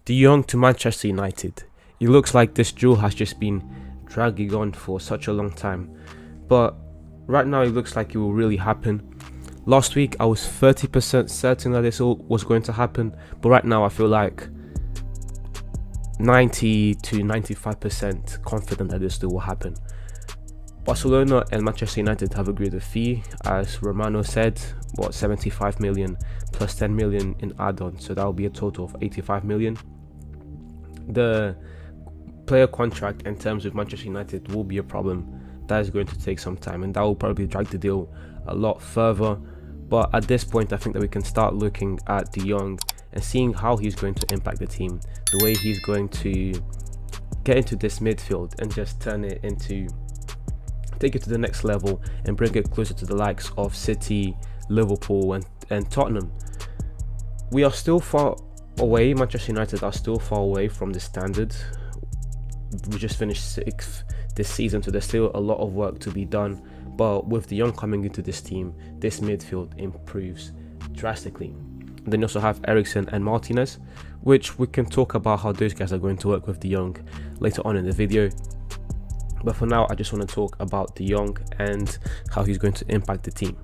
De Jong to Manchester United. It looks like this duel has just been dragging on for such a long time, but right now it looks like it will really happen. Last week I was 30% certain that this all was going to happen, but right now I feel like 90 to 95% confident that this still will happen. Barcelona and Manchester United have agreed a fee, as Romano said, 75 million plus 10 million in add-on, so that will be a total of 85 million. The player contract in terms of Manchester United will be a problem. That is going to take some time, and that will probably drag the deal a lot further. But at this point, I think that we can start looking at De Jong and seeing how he's going to impact the team, the way he's going to get into this midfield and just take it to the next level and bring it closer to the likes of City, Liverpool and Tottenham. We are still far away, Manchester United are still far away from the standard. We just finished 6th this season, so there's still a lot of work to be done. But with De Jong coming into this team, this midfield improves drastically. Then you also have Eriksen and Martinez, which we can talk about how those guys are going to work with De Jong later on in the video. But for now, I just want to talk about De Jong and how he's going to impact the team.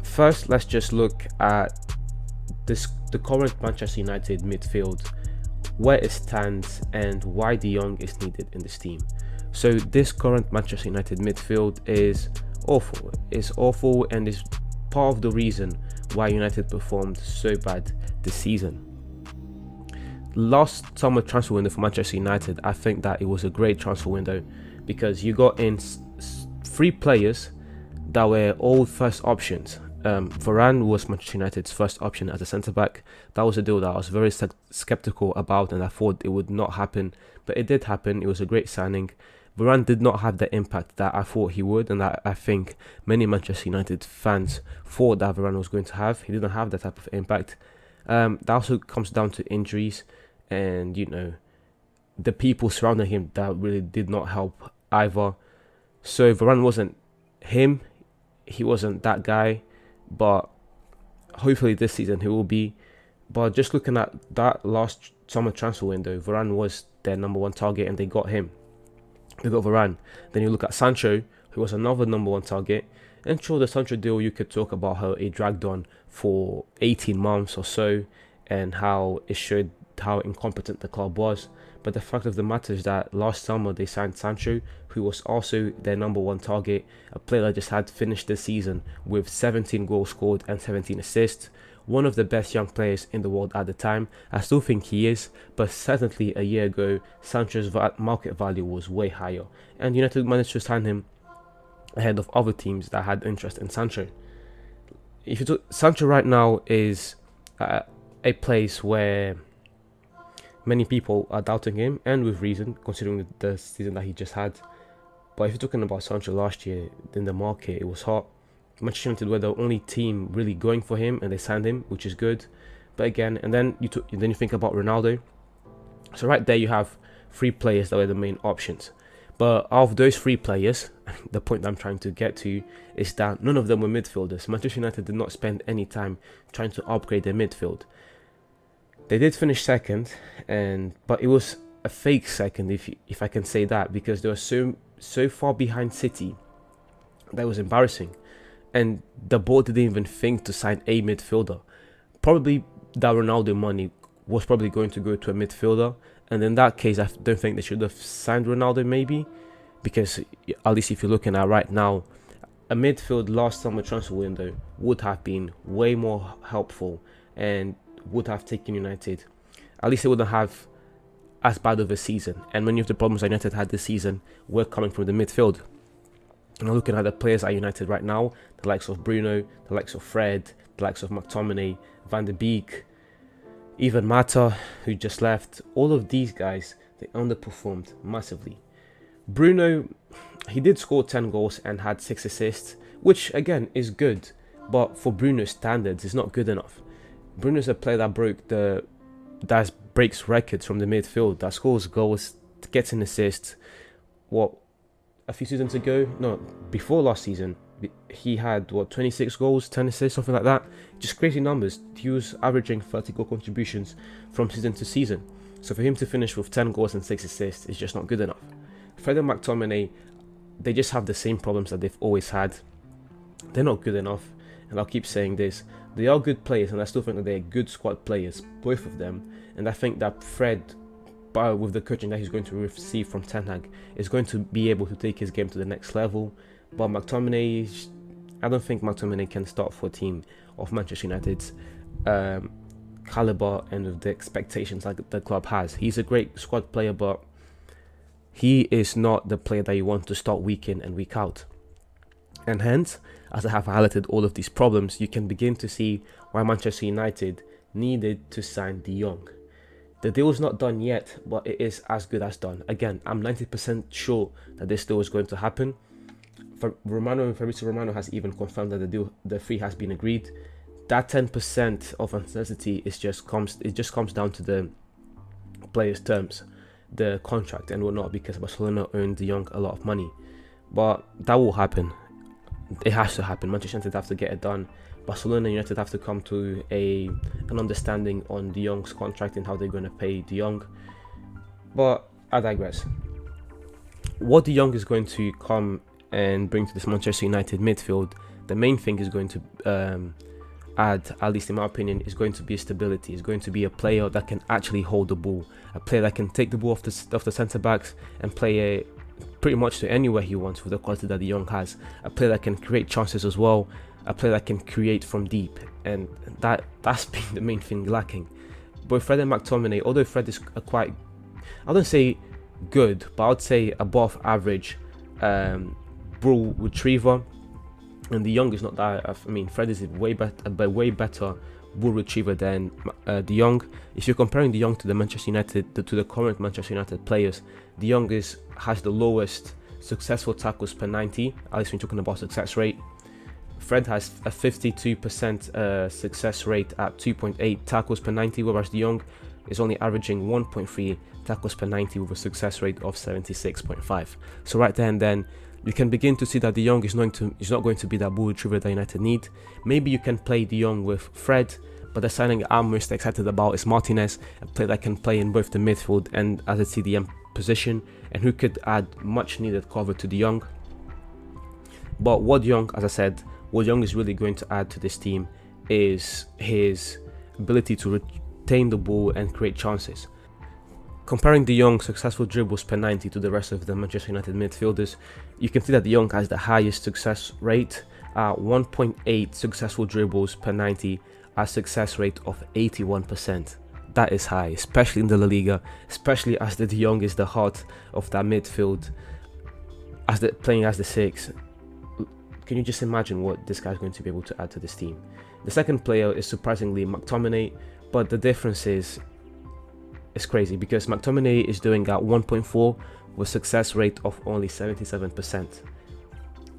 First, let's just look at the current Manchester United midfield, where it stands and why De Jong is needed in this team. So this current Manchester United midfield is awful. It's awful and is part of the reason why United performed so bad this season. Last summer transfer window for Manchester United, I think that it was a great transfer window because you got in 3 players that were all first options. Varane was Manchester United's first option as a centre-back. That was a deal that I was very skeptical about, and I thought it would not happen, but it did happen. It was a great signing. Varane did not have the impact that I thought he would, and that I think many Manchester United fans thought that Varane was going to have. He didn't have that type of impact. That also comes down to injuries and, the people surrounding him that really did not help either. So Varane wasn't him. He wasn't that guy, but hopefully this season he will be. But just looking at that last summer transfer window, Varane was their number 1 target and they got him. They got Varane. Then you look at Sancho, who was another number 1 target. And sure, the Sancho deal, you could talk about how it dragged on for 18 months or so and how it showed how incompetent the club was. But the fact of the matter is that last summer they signed Sancho, who was also their number 1 target, a player that just had finished the season with 17 goals scored and 17 assists. One of the best young players in the world at the time. I still think he is, but certainly a year ago, Sancho's market value was way higher, and United managed to sign him ahead of other teams that had interest in Sancho. Sancho right now is a place where many people are doubting him, and with reason, considering the season that he just had. But if you're talking about Sancho last year, in the market, it was hot. Manchester United were the only team really going for him, and they signed him, which is good. But again, and then you think about Ronaldo. So right there, you have 3 players that were the main options. But out of those 3 players, the point that I'm trying to get to is that none of them were midfielders. Manchester United did not spend any time trying to upgrade their midfield. They did finish second, but it was a fake second, if I can say that, because they were so far behind City that was embarrassing. And the board didn't even think to sign a midfielder. Probably that Ronaldo money was probably going to go to a midfielder, and in that case I don't think they should have signed Ronaldo, maybe, because at least if you're looking at right now, a midfield last summer transfer window would have been way more helpful and would have taken United, at least they wouldn't have as bad of a season. And many of the problems United had this season were coming from the midfield. And I'm looking at the players at United right now, the likes of Bruno, the likes of Fred, the likes of McTominay, Van de Beek, even Mata, who just left. All of these guys, they underperformed massively. Bruno, he did score 10 goals and had 6 assists, which again is good, but for Bruno's standards, it's not good enough. Bruno's a player that breaks records from the midfield, that scores goals, gets an assist. A few seasons ago, no, before last season, He had 26 goals, 10 assists, something like that. Just crazy numbers. He was averaging 30 goal contributions from season to season. So for him to finish with 10 goals and 6 assists is just not good enough. Fred and McTominay, they just have the same problems that they've always had. They're not good enough, and I'll keep saying this. They are good players, and I still think that they're good squad players, both of them. And I think that Fred, with the coaching that he's going to receive from Ten Hag, is going to be able to take his game to the next level. But McTominay, I don't think McTominay can start for a team of Manchester United's caliber and with the expectations like the club has. He's a great squad player, but he is not the player that you want to start week in and week out. And hence, as I have highlighted all of these problems, you can begin to see why Manchester United needed to sign De Jong. The deal is not done yet, but it is as good as done. Again, I'm 90% sure that this deal is going to happen. Fabrizio Romano has even confirmed that the fee has been agreed. That 10% of uncertainty just comes down to the players' terms, the contract and whatnot, because Barcelona owned De Jong a lot of money. But that will happen. It has to happen. Manchester United have to get it done. Barcelona and United have to come to an understanding on De Jong's contract and how they're going to pay De Jong. But I digress. What De Jong is going to come and bring to this Manchester United midfield, the main thing is going to add, at least in my opinion, is going to be stability. Is going to be a player that can actually hold the ball, a player that can take the ball off the centre backs and play pretty much to anywhere he wants with the quality that De Jong has. A player that can create chances as well, a player that can create from deep, and that's been the main thing lacking. Both Fred and McTominay, although Fred is a quite, I don't say good, but I would say above average ball retriever, and De Jong is not that. I mean, Fred is a way better ball retriever than De Jong. If you're comparing De Jong to the current Manchester United players, De Jong has the lowest successful tackles per 90, at least when talking about success rate. Fred has a 52% success rate at 2.8 tackles per 90, whereas De Jong is only averaging 1.3 tackles per 90 with a success rate of 76.5. So right there and then, you can begin to see that De Jong is not going to be that ball retriever that United need. Maybe you can play De Jong with Fred, but the signing I'm most excited about is Martinez, a player that can play in both the midfield and as a CDM position, and who could add much needed cover to De Jong. But what De Jong, as I said, what De Jong is really going to add to this team is his ability to retain the ball and create chances. Comparing De Jong's successful dribbles per 90 to the rest of the Manchester United midfielders, you can see that De Jong has the highest success rate at 1.8 successful dribbles per 90, a success rate of 81%. That is high, especially in the La Liga, especially as the De Jong is the heart of that midfield, playing as the 6. Can you just imagine what this guy's going to be able to add to this team? The second player is surprisingly McTominay, but the difference is crazy because McTominay is doing at 1.4 with success rate of only 77%.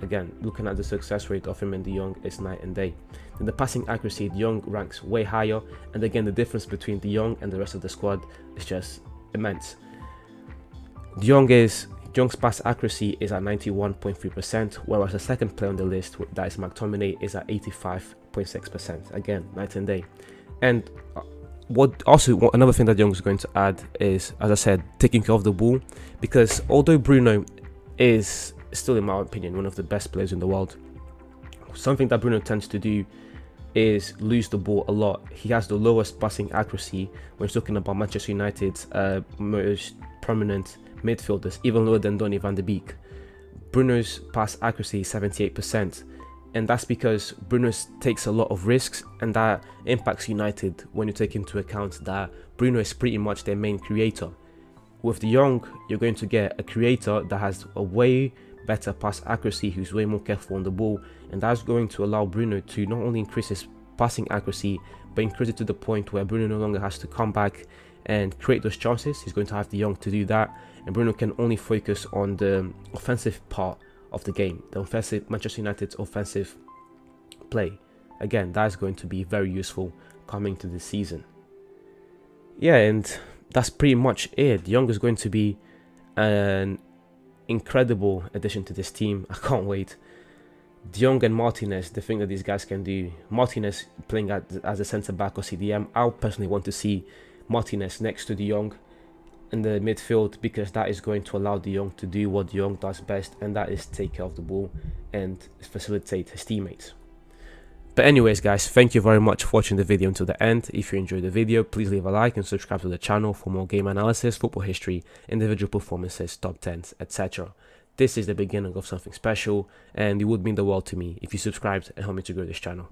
Again, looking at the success rate of him and De Jong is night and day. In the passing accuracy, De Jong ranks way higher, and again the difference between De Jong and the rest of the squad is just immense. De Jong's pass accuracy is at 91.3%, whereas the second player on the list, that is McTominay, is at 85.6%. Again, night and day. And another thing that Jong is going to add is, as I said, taking care of the ball, because although Bruno is still, in my opinion, one of the best players in the world, something that Bruno tends to do is lose the ball a lot. He has the lowest passing accuracy when talking about Manchester United's most prominent midfielders, even lower than Donny van de Beek. Bruno's pass accuracy is 78%, and that's because Bruno takes a lot of risks, and that impacts United when you take into account that Bruno is pretty much their main creator. With De Jong, you're going to get a creator that has a way better pass accuracy, who's way more careful on the ball, and that's going to allow Bruno to not only increase his passing accuracy, but increase it to the point where Bruno no longer has to come back and create those chances. He's going to have De Jong to do that, and Bruno can only focus on the offensive part of the game, the offensive Manchester United's offensive play. Again, that is going to be very useful coming to this season. Yeah, and that's pretty much it. De Jong is going to be an incredible addition to this team. I can't wait. Jong and Martinez, the thing that these guys can do. Martinez playing as a centre back or CDM. I personally want to see Martinez next to De Jong in the midfield, because that is going to allow De Jong to do what De Jong does best, and that is take care of the ball and facilitate his teammates. But anyways guys, thank you very much for watching the video until the end. If you enjoyed the video, please leave a like and subscribe to the channel for more game analysis, football history, individual performances, top 10s, etc. This is the beginning of something special, and it would mean the world to me if you subscribed and help me to grow this channel.